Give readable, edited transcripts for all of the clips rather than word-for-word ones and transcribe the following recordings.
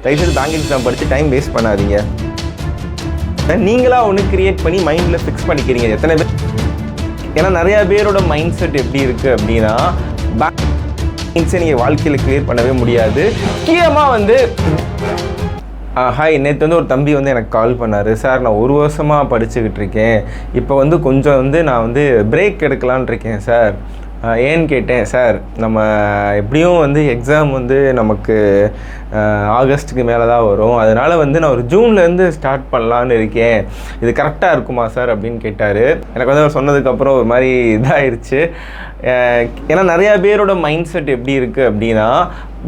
தயவுசெய்து bank exam படித்து time waste பண்ணாதீங்க. நீங்களாக ஒன்று க்ரியேட் பண்ணி மைண்டில் ஃபிக்ஸ் பண்ணிக்கிறீங்க எத்தனை பேர். ஏன்னா நிறையா பேரோட மைண்ட் செட் எப்படி இருக்குது அப்படின்னா, பேங்க்ஸை நீங்கள் வாழ்க்கையில் கிளியர் பண்ணவே முடியாது. முக்கியமாக ஹாய், நேற்று ஒரு தம்பி எனக்கு கால் பண்ணார். சார், நான் 1 வருஷமாக படிச்சுக்கிட்டு இருக்கேன். இப்போ கொஞ்சம் நான் பிரேக் எடுக்கலான் இருக்கேன் சார். ஏன்னு கேட்டேன். சார், நம்ம எப்படியும் எக்ஸாம் நமக்கு ஆகஸ்ட்டுக்கு மேலே தான் வரும். அதனால் நான் ஒரு ஜூன்லேருந்து ஸ்டார்ட் பண்ணலான்னு இருக்கேன். இது கரெக்டாக இருக்குமா சார் அப்படின்னு கேட்டார். எனக்கு அவர் சொன்னதுக்கப்புறம் ஒரு மாதிரி இதாகிடுச்சு. ஏன்னா நிறையா பேரோட மைண்ட் செட் எப்படி இருக்குது அப்படின்னா,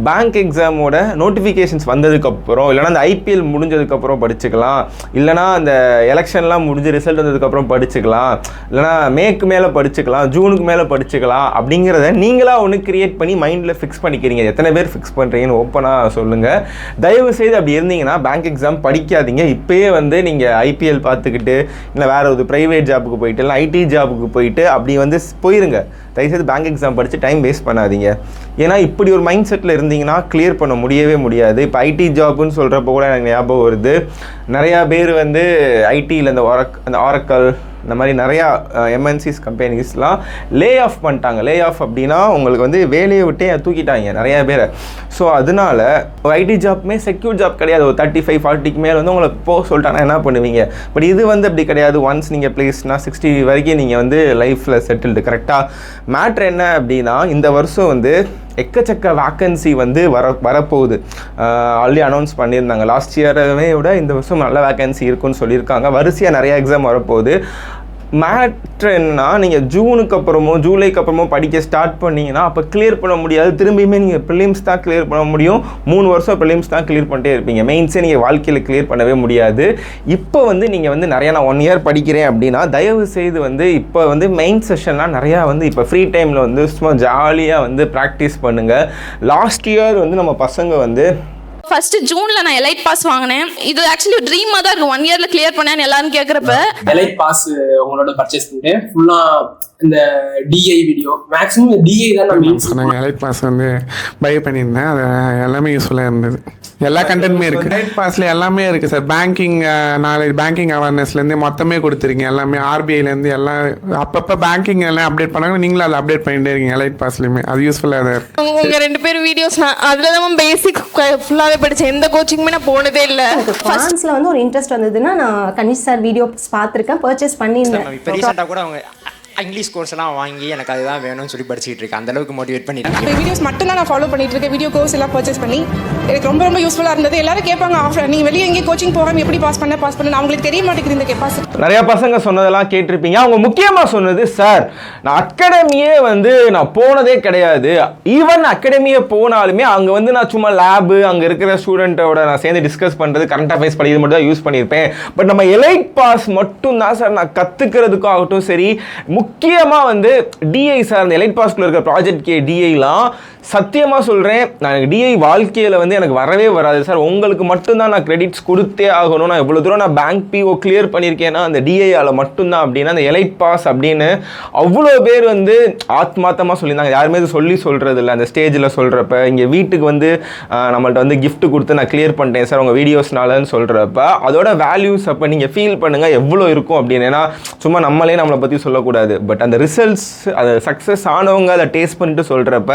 பேங்க் எக்ஸாமோட நோட்டிஃபிகேஷன்ஸ் வந்ததுக்கப்புறம், இல்லைனா அந்த ஐபிஎல் முடிஞ்சதுக்கப்புறம் படிச்சுக்கலாம், இல்லைனா அந்த எலெக்ஷன்லாம் முடிஞ்சு ரிசல்ட் வந்ததுக்கப்புறம் படிச்சுக்கலாம், இல்லைனா மேக்கு மேலே படிச்சுக்கலாம், ஜூனுக்கு மேலே படிச்சுக்கலாம் அப்படிங்கிறத நீங்களாக ஒன்று க்ரியேட் பண்ணி மைண்டில் ஃபிக்ஸ் பண்ணிக்கிறீங்க. எத்தனை பேர் ஃபிக்ஸ் பண்ணுறீங்கன்னு ஓப்பனாக சொல்லுங்கள். தயவு செய்து அப்படி இருந்தீங்கன்னா பேங்க் எக்ஸாம் படிக்காதீங்க. இப்போயே நீங்கள் ஐபிஎல் பார்த்துக்கிட்டு, இல்லை வேறு ஒரு ப்ரைவேட் ஜாபுக்கு போயிட்டு, இல்லை ஐடி ஜாபுக்கு போயிட்டு அப்படி போயிருங்க. தயவுசெய்து பேங்க் எக்ஸாம் படித்து டைம் வேஸ்ட் பண்ணாதீங்க. ஏன்னா இப்படி ஒரு மைண்ட் செட்டில் இருந்தீங்கன்னா கிளியர் பண்ண முடியவே முடியாது. இப்போ ஐடி ஜாப்னு சொல்கிறப்ப கூட எனக்கு ஞாபகம் வருது. நிறையா பேர் ஐடியில் அந்த ஆரக்கல் இந்த மாதிரி நிறையா எம்என்சிஸ் கம்பெனிஸ்லாம் லே ஆஃப் பண்ணிட்டாங்க. லே ஆஃப் அப்படின்னா உங்களுக்கு வேலையை விட்டே தூக்கிட்டாங்க நிறையா பேரை. ஸோ அதனால ஐடி ஜாப்புமே செக்யூர் ஜாப் கிடையாது. ஒரு 35-40க்கு மேலே உங்களை போக சொல்லிட்டாங்கன்னா என்ன பண்ணுவீங்க? பட் இது அப்படி கிடையாது. ஒன்ஸ் நீங்கள் பிளேஸ்னா 60 வரைக்கும் நீங்கள் லைஃப்பில் செட்டில்டு. கரெக்டாக மேட்ரு என்ன அப்படின்னா, இந்த வருஷம் எக்கச்சக்க வேக்கன்சி வரப்போகுது. ஆல்ரெடி அனௌன்ஸ் பண்ணியிருந்தாங்க. லாஸ்ட் இயரவே விட இந்த வருஷம் நல்ல வேக்கன்சி இருக்குன்னு சொல்லியிருக்காங்க. வரிசையாக நிறையா எக்ஸாம் வரப்போகுது. மேட்ரு என்னன்னா, நீங்கள் ஜூனுக்கு அப்புறமோ ஜூலைக்கு அப்புறமோ படிக்க ஸ்டார்ட் பண்ணிங்கன்னா அப்போ கிளியர் பண்ண முடியாது. திரும்பியுமே நீங்கள் ப்ரிலிம்ஸ் தான் கிளியர் பண்ண முடியும். 3 வருஷம் ப்ரிலிம்ஸ் தான் கிளியர் பண்ணிட்டே இருப்பீங்க. மெயின்ஸே நீங்கள் வாழ்க்கையில் கிளியர் பண்ணவே முடியாது. இப்போ நீங்கள் நிறையா நான் 1 இயர் படிக்கிறேன் அப்படின்னா, தயவு செய்து இப்போ மெயின் செஷன்லாம் நிறையா இப்போ ஃப்ரீ டைமில் சும்மா ஜாலியாக ப்ராக்டிஸ் பண்ணுங்கள். லாஸ்ட் இயர் நம்ம பசங்க ஃபர்ஸ்ட் ஜூன்ல நான் எலைட் பாஸ் வாங்கினேன். இது ஆக்சுவலி ட்ரீமா தான் இருக்கு. 1 இயர்ல கிளியர் பண்ணேன்னு எல்லாரும் கேக்குறப்ப எலைட் பாஸ் உங்களோட பர்ச்சேஸ் பண்ணிட்டு ஃபுல்லா இந்த டிஐ வீடியோ மேக்ஸிமம் டிஐ தான் நான் எலைட் பாஸ் பை பண்ணியிருந்தேன். அது எல்லாமே யூஸ்ஃபுல்லாக இருந்தது. எல்லா கண்டென்ட்டுமே இருக்குது. எலைட் பாஸ்ல எல்லாமே இருக்குது சார். பேங்கிங் நாலேஜ், பேங்கிங் அவேர்னஸ்லேருந்து மொத்தமே கொடுத்துருக்கீங்க. எல்லாமே ஆர்பிஐலேருந்து எல்லாம் அப்பப்போ பேங்கிங் எல்லாம் அப்டேட் பண்ணாங்க. நீங்களும் அதை அப்டேட் பண்ணிட்டே இருக்கீங்க எலைட் பாஸ்லையுமே. அது யூஸ்ஃபுல்லாக தான் இருக்குது. உங்கள் 2 பேர் வீடியோஸ் நான் அதில் தான் பேசிக் ஃபுல்லாகவே படித்தேன். எந்த கோச்சிங்குமே நான் போனதே இல்லை. ஃபினான்ஸில் ஒரு இன்ட்ரெஸ்ட் வந்ததுன்னா நான் கனிஷ் சார் வீடியோஸ் பார்த்துருக்கேன், பர்ச்சேஸ் பண்ணியிருந்தேன். இப்போ ரீசெண்டாக கூட அவங்க இங்கிலீஷ் கோர்ஸ் எல்லாம் வாங்கி எனக்கு அதுதான் வேணும்னு சொல்லி படிச்சுட்டு இருக்கேன். அந்த அளவுக்கு மோட்டிவேட் பண்ணிருக்கேன். இப்போ வீடியோஸ் மட்டும் தான் நான் ஃபாலோ பண்ணிட்டு இருக்கேன். வீடியோ கோர்ஸ் எல்லாம் பர்ச்சேஸ் பண்ணி எனக்கு ரொம்ப யூஸ்ஃபுல்லாக இருந்தது. எல்லாரும் கேட்பாங்க, நீங்க வெளியே எங்கேயும் கோச்சிங் போகாம எப்படி பாஸ் பண்ண அவங்களுக்கு தெரிய மாட்டேங்குது இந்த கெப்பாசிட்டி. நிறைய பசங்க சொன்னதெல்லாம் கேட்டிருப்பீங்க. அவங்க முக்கியமா சொன்னது, சார் நான் அகாடமியே நான் போனதே கிடையாது. ஈவன் அகாடமியே போனாலுமே அங்கே நான் சும்மா லேபு அங்கே இருக்கிற ஸ்டூடெண்ட்டோட நான் சேர்ந்து டிஸ்கஸ் பண்ணுறது, கரண்ட் அஃபேர்ஸ் பண்ணி இது மட்டும் தான் யூஸ் பண்ணியிருப்பேன். பட் நம்ம எலைட் பாஸ் மட்டும் தான் சார் நான் கற்றுக்கிறதுக்கும் ஆகட்டும் சரி. முக்கியமாக டிஐ சார், அந்த எலைட் பாஸ்க்குள்ள இருக்கிற ப்ராஜெக்ட் டிஐலாம் சத்தியமாக சொல்கிறேன், நான் எனக்கு டிஐ வாழ்க்கையில் எனக்கு வரவே வராது சார். உங்களுக்கு மட்டும்தான் நான் கிரெடிட்ஸ் கொடுத்தே ஆகணும். நான் எவ்வளோ தூரம் நான் பேங்க் பிஓ கிளியர் பண்ணியிருக்கேன்னா அந்த டிஐயால் மட்டும்தான் அப்படின்னா அந்த எலைட் பாஸ் அப்படின்னு அவ்வளோ பேர் ஆத்மார்த்தமாக சொல்லியிருந்தாங்க. யாருமே இது சொல்கிறது இல்லை. அந்த ஸ்டேஜில் சொல்கிறப்ப இங்கே வீட்டுக்கு நம்மள்ட்ட கிஃப்ட் கொடுத்து நான் கிளியர் பண்ணிட்டேன் சார் உங்கள் வீடியோஸ்னாலன்னு சொல்கிறப்ப அதோட வேல்யூஸ் அப்போ நீங்கள் ஃபீல் பண்ணுங்கள் எவ்வளோ இருக்கும் அப்படின்னு. ஏன்னா சும்மா நம்மளே நம்மளை பற்றி சொல்லக்கூடாது. பட் அந்த ரிசல்ட்ஸ், அது சக்ஸஸ் ஆனவங்க அதை டேஸ்ட் பண்ணிட்டு சொல்கிறப்ப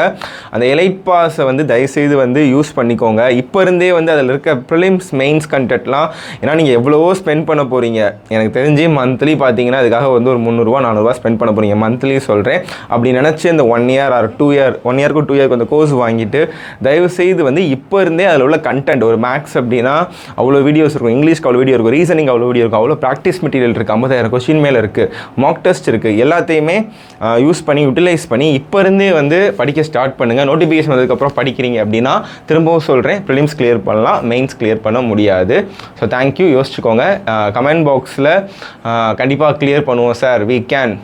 அந்த எலைட் பாஸை தயவுசெய்து யூஸ் பண்ணிக்கோங்க. இப்போ இருந்தே அதில் இருக்க ப்ரிலிம்ஸ் மெயின்ஸ் கண்டென்ட்லாம். ஏன்னா நீங்கள் எவ்வளவோ ஸ்பெண்ட் பண்ண போகிறீங்க. எனக்கு தெரிஞ்சு மந்த்லி பார்த்தீங்கன்னா அதுக்காக ஒரு 300-400 ஸ்பெண்ட் பண்ண போகிறீங்க. மந்த்லி சொல்கிறேன். அப்படி நினச்சி இந்த 1 இயர் ஆர் 2 இயர் 1 இயருக்கு 2 இயருக்கு அந்த கோர்ஸ் வாங்கிட்டு தயவுசெய்து இப்போ இருந்தே அதில் உள்ள கண்டென்ட், ஒரு மேக்ஸ் அப்படின்னா அவ்வளோ வீடியோஸ் இருக்கும், இங்கிலீஷ்க்கு அவ்வளோ வீடியோ இருக்கும், ரீசனிங் அவ்வளோ வீடியோ இருக்கும், அவ்வளோ ப்ராக்டிஸ் மெட்டீரியல் இருக்குது, 50,000 கொஸ்டின் மேலே இருக்குது, மார்க் டெஸ்ட் இருக்குது. எல்லாத்தையுமே யூஸ் பண்ணி யூட்டிலைஸ் பண்ணி இப்போ இருந்தே படிக்க ஸ்டார்ட் பண்ணுங்கள். நோட்டிஃபிகேஷன் வந்ததுக்கப்புறம் படிக்கிறீங்க அப்படின்னா திரும்பவும் சொல்கிறேன், ப்ரிலிம்ஸ் கிளியர் பண்ணலாம், மெயின்ஸ் கிளியர் பண்ண முடியாது. So thank you. யோசிச்சுக்கோங்க. கமெண்ட் பாக்ஸில் கண்டிப்பாக கிளியர் பண்ணுவோம் sir, we can.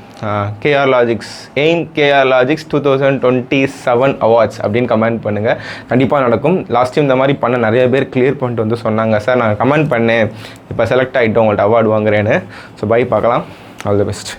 KR Logics aim KR Logics 2027 awards அப்படின்னு கமெண்ட் பண்ணுங்கள். கண்டிப்பாக நடக்கும். லாஸ்ட் டைம் இந்த மாதிரி பண்ண நிறைய பேர் கிளியர் பண்ணிட்டு சொன்னாங்க, சார் நான் கமெண்ட் பண்ணேன் இப்போ செலக்ட் ஆகிட்டோம் உங்கள்கிட்ட அவார்டு வாங்குறேன்னு. ஸோ பை, பார்க்கலாம். All the best.